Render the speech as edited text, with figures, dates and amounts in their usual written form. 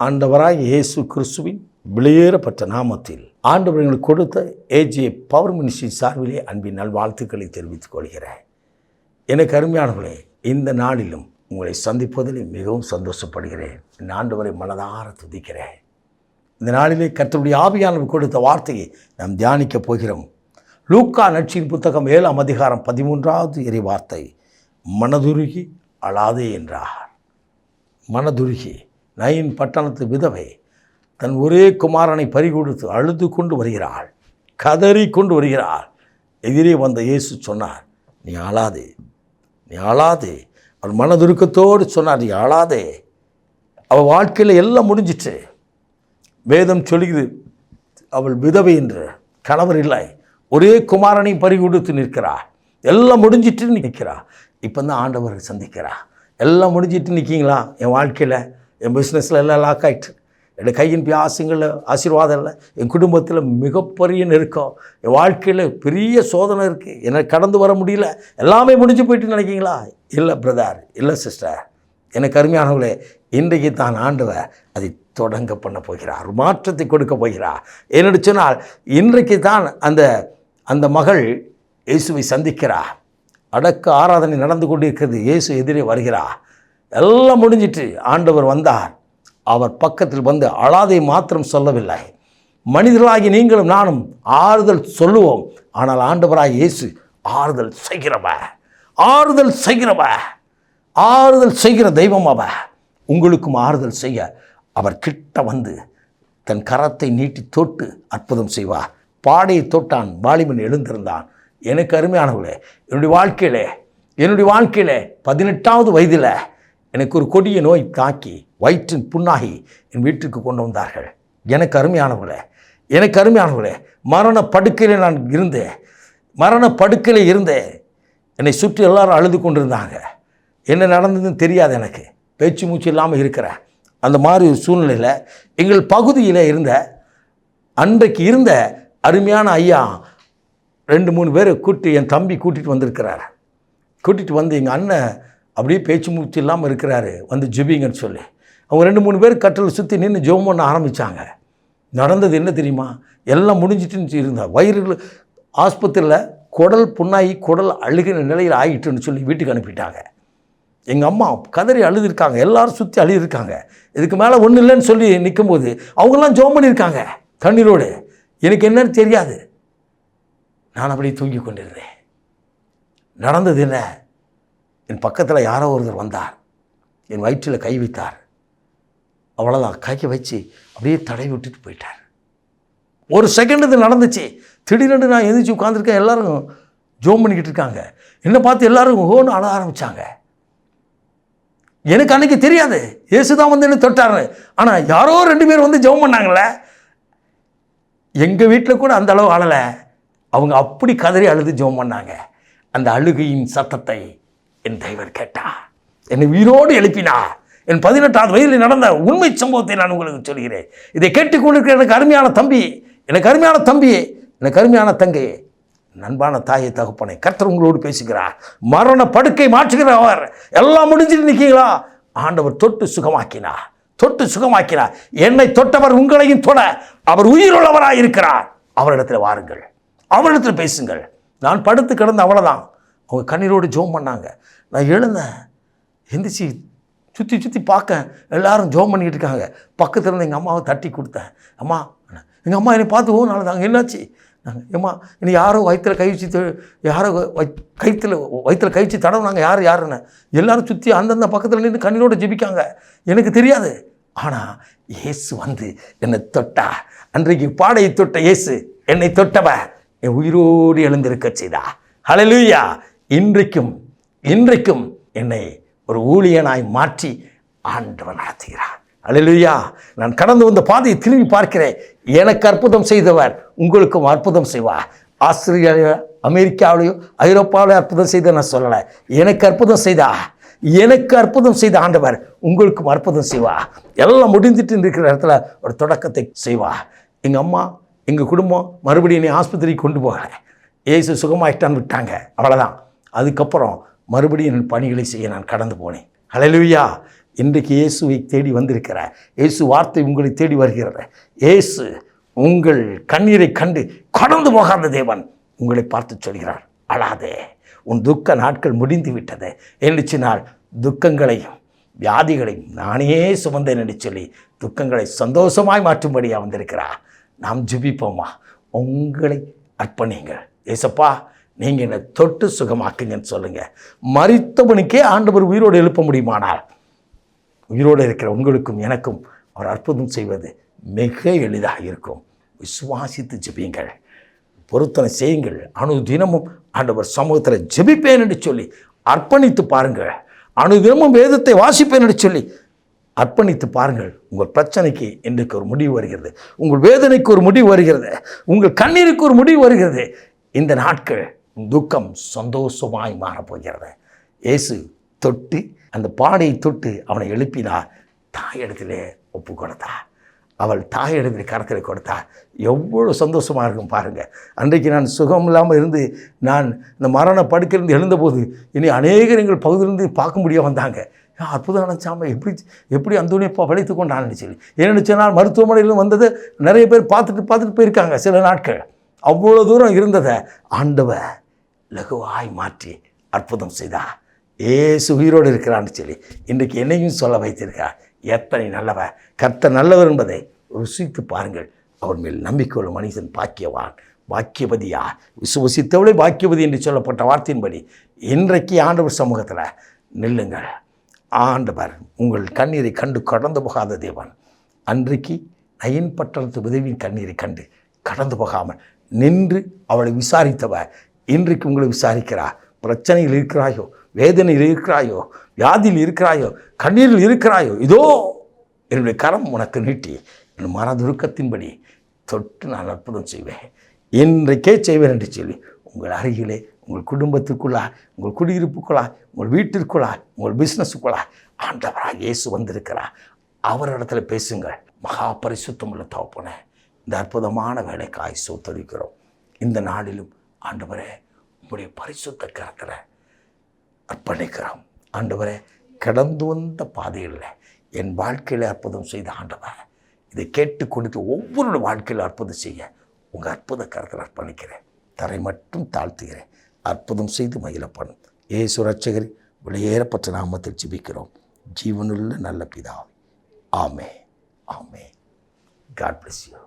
ஆண்டவராய் இயேசு கிறிஸ்துவின் வெளியேறப்பட்ட நாமத்தில் ஆண்டவர் எங்களுக்கு கொடுத்த ஏஜே பவர் மினிஸ்ட்ரி சார்பிலே அன்பின் நல்வாழ்த்துக்களை தெரிவித்துக் கொள்கிறேன். எனக்கு அருமையானவர்களே, இந்த நாளிலும் உங்களை சந்திப்பதில் மிகவும் சந்தோஷப்படுகிறேன். இந்த ஆண்டவரை மனதார துதிக்கிறேன். இந்த நாளிலே கர்த்தருடைய ஆவியானவர் கொடுத்த வார்த்தையை நாம் தியானிக்கப் போகிறோம். லூக்கா நற்செய்தியின் புத்தகம் 7ஆம் அதிகாரம் 13வது இறை வார்த்தை, மனதுருகி அழாதே என்றார். மனதுருகி நயின் பட்டணத்து விதவை தன் ஒரே குமாரனை பறிகொடுத்து அழுது கொண்டு வருகிறாள், கதறி கொண்டு வருகிறாள். எதிரே வந்த இயேசு சொன்னார், நீ அழாதே, நீ அழாதே. அவள் மனதுருக்கத்தோடு சொன்னார், நீ அழாதே. அவள் வாழ்க்கையில் எல்லாம் முடிஞ்சிட்டு. வேதம் சொல்கிறது, அவள் விதவை என்று, கணவர் இல்லை, ஒரே குமாரனை பறிகொடுத்து நிற்கிறாள். எல்லாம் முடிஞ்சிட்டு நிற்கிறா. இப்போ தான் ஆண்டவர் சந்திக்கிறா. எல்லாம் முடிஞ்சிட்டு நிற்கிங்களா? என் வாழ்க்கையில், என் பிஸ்னஸில் எல்லாம் லாக் ஆகிட்டு, என் கையின் பியாசங்களில் ஆசீர்வாதம் இல்லை, என் குடும்பத்தில் மிகப்பெரிய நெருக்கம், என் வாழ்க்கையில் பெரிய சோதனை இருக்குது, எனக்கு கடந்து வர முடியல, எல்லாமே முடிஞ்சு போயிட்டு நினைக்கிங்களா? இல்லை பிரதர், இல்லை சிஸ்டர், எனக்கு அருமையானவர்களே, இன்றைக்கு தான் ஆண்டவர் அதை தொடங்க பண்ண போகிறார், மாற்றத்தை கொடுக்க போகிறார். என்னென்னு சொன்னால், இன்றைக்கு தான் அந்த மகள் இயேசுவை சந்திக்கிறார். அடக்க ஆராதனை நடந்து கொண்டிருக்கிறது. இயேசு எதிரே வருகிறார். எல்லாம் முடிஞ்சிட்டு ஆண்டவர் வந்தார். அவர் பக்கத்தில் வந்து அழாதை மாத்திரம் சொல்லவில்லை, மனிதர்களாகி நீங்களும் நானும் ஆறுதல் சொல்லுவோம். ஆனால் ஆண்டவராய் இயேசு ஆறுதல் செய்கிறவர், ஆறுதல் செய்கிறவர், ஆறுதல் செய்கிற தெய்வம் அவர். உங்களுக்கும் ஆறுதல் செய்ய அவர் கிட்ட வந்து தன் கரத்தை நீட்டி தொட்டு அற்புதம் செய்வார். பாடையை தொட்டான், வாலிபன் எழுந்திருந்தான். எனக்கு அருமையானவர்களே, என்னுடைய வாழ்க்கையில் 18வது வயதில் எனக்கு ஒரு கொடிய நோய் தாக்கி வயிற்றின் புண்ணாகி என் வீட்டுக்கு கொண்டு வந்தார்கள். எனக்கு அருமையானவர்களே, மரண படுக்கையில் நான் இருந்தேன். என்னை சுற்றி எல்லாரும் அழுது கொண்டிருந்தாங்க. என்ன நடந்ததுன்னு தெரியாது, எனக்கு பேச்சு மூச்சு இல்லாமல் இருக்கிறேன். அந்த மாதிரி ஒரு சூழ்நிலையில் எங்கள் பகுதியில் அன்றைக்கு இருந்த அருமையான ஐயா 2-3 பேரை என் தம்பி கூட்டிகிட்டு வந்திருக்கிறார். கூட்டிகிட்டு வந்து எங்கள் அண்ணன் அப்படியே பேச்சு மூச்சு இல்லாமல் இருக்கிறாரு, வந்து ஜெபிங்கன்னு சொல்லி அவங்க 2-3 பேர் கட்டில் சுற்றி நின்று ஜெபம் பண்ண ஆரம்பித்தாங்க. நடந்தது என்ன தெரியுமா? எல்லாம் முடிஞ்சிட்டுன்னு இருந்தால் வயிறு ஆஸ்பத்திரியில் குடல் புண்ணாகி குடல் அழுகிற நிலையில் ஆகிட்டுன்னு சொல்லி வீட்டுக்கு அனுப்பிட்டாங்க. எங்கள் அம்மா கதறி அழுதுருக்காங்க, எல்லோரும் சுற்றி அழுதுருக்காங்க. இதுக்கு மேலே ஒன்றும் இல்லைன்னு சொல்லி நிற்கும்போது அவங்கெல்லாம் ஜெபம் பண்ணியிருக்காங்க கண்ணீரோடு. எனக்கு என்னன்னு தெரியாது, நான் அப்படியே தூங்கி கொண்டிருந்தேன். நடந்தது என்ன? என் பக்கத்தில் யாரோ ஒருத்தர் வந்தார், என் வயிற்றில் கை வைத்தார். அவ்வளோதான், கையை வச்சு அப்படியே தடை விட்டுட்டு போயிட்டார். ஒரு செகண்ட் இது நடந்துச்சு. திடீரென்று நான் எந்திரிச்சு உட்காந்துருக்கேன். எல்லோரும் ஜோம் பண்ணிக்கிட்டு இருக்காங்க. என்னை பார்த்து எல்லோரும் ஓன்னு அழ ஆரம்பித்தாங்க. எனக்கு அன்றைக்கி தெரியாது இயேசு தான் வந்து என்ன தொட்டாரு. ஆனால் யாரோ 2 பேர் வந்து ஜெபம் பண்ணாங்களே. எங்கள் வீட்டில் கூட அந்த அளவு அழலை. அவங்க அப்படி கதறி அழுது ஜெபம் பண்ணாங்க. அந்த அழுகையின் சத்தத்தை என் தெய்வர் கேட்டார், என்னை உயிரோடு எழுப்பினார். என் 18வது வயதில் நடந்த உண்மை சம்பவத்தை நான் உங்களுக்கு சொல்கிறேன். இதை கேட்டுக்கொண்டிருக்கிற எனக்கு அருமையான தம்பி, எனக்கு அருமையான தங்கையே, நண்பான தாயை தகப்பனை, கர்த்தர் உங்களோடு பேசுகிறார். மரண படுக்கை மாற்றுகிறவர். எல்லாம் முடிஞ்சிட்டு நிற்கீங்களா? ஆண்டவர் தொட்டு சுகமாக்கினார். என்னை தொட்டவர் உங்களையும் தொட அவர் உயிருள்ளவராக இருக்கிறார். அவரிடத்தில் வாருங்கள், அவரிடத்தில் பேசுங்கள். நான் படுத்து கிடந்த அவ்வளோதான். அவங்க கண்ணீரோடு ஜெபம் பண்ணாங்க. நான் எழுந்தேன், எந்திரிச்சு சுற்றி பார்க்க எல்லாரும் ஜெபம் பண்ணிக்கிட்டு இருக்காங்க. பக்கத்தில் இருந்து எங்கள் அம்மாவை தட்டி கொடுத்தேன். அம்மா, எங்கள் அம்மா என்னை பார்த்து நாள் தாங்க, என்னாச்சு? ஏம்மா, இனி யாரோ வயிற்றில் கை வச்சு தடவுனாங்க, யாருன்னு எல்லோரும் சுற்றி அந்தந்த பக்கத்தில் நின்று கண்ணீரோடு ஜெபிக்காங்க. எனக்கு தெரியாது. ஆனால் இயேசு வந்து என்னை தொட்டா. அன்றைக்கு பாடையை தொட்ட இயேசு என்னை தொட்டவ என் உயிரோடு எழுந்திருக்க செய்தா. ஹல்லேலூயா. இன்றைக்கும் என்னை ஒரு ஊழியனாய் மாற்றி ஆண்டவர் நடத்துகிறார். ஹல்லேலூயா. நான் கடந்து வந்த பாதையை திரும்பி பார்க்கிறேன். எனக்கு அற்புதம் செய்தவர் உங்களுக்கும் அற்புதம் செய்வார். ஆஸ்திரேலியா, அமெரிக்காவிலையோ ஐரோப்பாவிலையோ அற்புதம் செய்த நான் சொல்லலை. எனக்கு அற்புதம் செய்த ஆண்டவர் உங்களுக்கும் அற்புதம் செய்வா. எல்லாம் முடிஞ்சிட்டு இருக்கிற இடத்துல ஒரு தொடக்கத்தை செய்வா. எங்கள் அம்மா, எங்கள் குடும்பம் மறுபடியும் என்னை ஆஸ்பத்திரிக்கு கொண்டு போகலை. இயேசு சுகமாயிட்டான்னு விட்டாங்க, அவ்வளோதான். அதுக்கப்புறம் மறுபடியும் என் பணிகளை செய்ய நான் கடந்து போனேன். ஹல்லேலூயா. இன்றைக்கு இயேசுவை தேடி வந்திருக்கிறார். இயேசு வார்த்தை உங்களை தேடி வருகிறது. இயேசு உங்கள் கண்ணீரை கண்டு கடந்து போகாத தேவன் உங்களை பார்த்து சொல்கிறார், அழாதே, உன் துக்க நாட்கள் முடிந்து விட்டது. என்னிச்சினால் துக்கங்களையும் வியாதிகளையும் நானே சுமந்தேன் என்று சொல்லி துக்கங்களை சந்தோஷமாய் மாற்றும்படியாக வந்திருக்கிறார். நாம் ஜெபிப்போமா? உங்களை அர்ப்பணிங்கள். ஏசப்பா, நீங்கள் என்னை தொட்டு சுகமாக்குங்கன்னு சொல்லுங்கள். மரித்தவனுக்கே ஆண்டவர் உயிரோடு எழுப்ப முடியுமானால் உயிரோடு இருக்கிற உங்களுக்கும் எனக்கும் அவர் அற்புதம் செய்வது மிக எளிதாக இருக்கும். விசுவாசித்து ஜெபியுங்கள், பொருத்தனை செய்யுங்கள். அனுதினமும் ஆண்டவர் சமூகத்தில் ஜெபிப்பேன் என்று சொல்லி அர்ப்பணித்து பாருங்கள். அனுதினமும் வேதத்தை வாசிப்பேன் என்று சொல்லி அர்ப்பணித்து பாருங்கள். உங்கள் பிரச்சனைக்கு இன்றைக்கு ஒரு முடிவு வருகிறது. உங்கள் வேதனைக்கு ஒரு முடிவு வருகிறது. உங்கள் கண்ணீருக்கு ஒரு முடிவு வருகிறது. இந்த நாட்கள் துக்கம் சந்தோஷமாய் மாறப்போகிறது. இயேசு தொட்டு அந்த பாடையை தொட்டு அவனை எழுப்பினார். தாயிடத்திலே ஒப்பு கொடுத்தார். அவள் தாயிடத்தில் கரத்தில் கொடுத்தார். எவ்வளோ சந்தோஷமாக இருக்கும் பாருங்கள். அன்றைக்கு நான் சுகம் இல்லாமல் இருந்து நான் இந்த மரண படுக்கையிலிருந்து எழுந்தபோது இனி அநேகர் எங்கள் பகுதியிலிருந்து பார்க்க முடிய வந்தாங்க. அற்புதம் நினச்சாம எப்படி அந்தோனியப்பா வளைத்து கொண்டான்னு சொல்லி ஏன்னு சொன்னால் மருத்துவமனையிலும் வந்தது நிறைய பேர் பார்த்துட்டு போயிருக்காங்க. சில நாட்கள் அவ்வளோ தூரம் இருந்ததை ஆண்டவர் லகுவாய் மாற்றி அற்புதம் செய்தார். ஏசு உயிரோடு இருக்கிறான்னு சொல்லி இன்றைக்கு என்னையும் சொல்ல வைத்திருக்கார். எத்தனை நல்லவர்! கர்த்தர் நல்லவர் என்பதை ருசித்து பாருங்கள். அவர் மேல் நம்பிக்கையுள்ள மனிதன் பாக்கியவான். பாக்கியவதியா? விசுவசித்தவளே பாக்கியவதி என்று சொல்லப்பட்ட வார்த்தையின்படி இன்றைக்கு ஆண்டவர் சமூகத்தில் நில்லுங்கள். ஆண்டவர் உங்கள் கண்ணீரை கண்டு கடந்து போகாத தேவன். அன்றைக்கு நயின் பட்டணத்து உதவியின் கண்ணீரை கண்டு கடந்து போகாமல் நின்று அவளை விசாரித்தவர் இன்றைக்கு உங்களை விசாரிக்கிறார். பிரச்சனையில் இருக்கிறாயோ, வேதனையில் இருக்கிறாயோ, வியாதியில் இருக்கிறாயோ, கண்ணீரில் இருக்கிறாயோ, இதோ என்னுடைய கரம் உனக்கு நீட்டி என் மனதுருக்கத்தின்படி தொட்டு நான் அற்புதம் செய்வேன், இன்றைக்கே செய்வேன் என்று சொல்லி உங்கள் அருகிலே, உங்கள் குடும்பத்திற்குள்ளா, உங்கள் குடியிருப்புக்குள்ளா, உங்கள் வீட்டிற்குள்ளா, உங்கள் பிஸ்னஸுக்குள்ளா ஆண்டவராக இயேசு வந்திருக்கிறார். அவரிடத்துல பேசுங்கள். மகா பரிசுத்தமுள்ள தகப்பனே, இந்த அற்புதமான வேலைக்காய் சோத்தரிக்கிறோம். இந்த நாளிலும் ஆண்டவரே உங்களுடைய பரிசுத்த கரத்தில் அர்ப்பணிக்கிறோம். ஆண்டவரே, கடந்து வந்த பாதையில் என் வாழ்க்கையில் அற்புதம் செய்த ஆண்டவர், இதை கேட்டு கொடுத்து ஒவ்வொரு வாழ்க்கையில் அற்புதம் செய்ய உங்கள் அற்புத கரத்தில் அர்ப்பணிக்கிறேன். தரை மட்டும் தாழ்த்துகிறேன். அற்புதம் செய்து மகிழப்படும் இயேசு ரட்சகர் வெளியேறப்பட்ட நாமத்தில் ஜெபிக்கிறோம் ஜீவனுள்ள நல்ல பிதாவே. ஆமென். ஆமென். God bless you.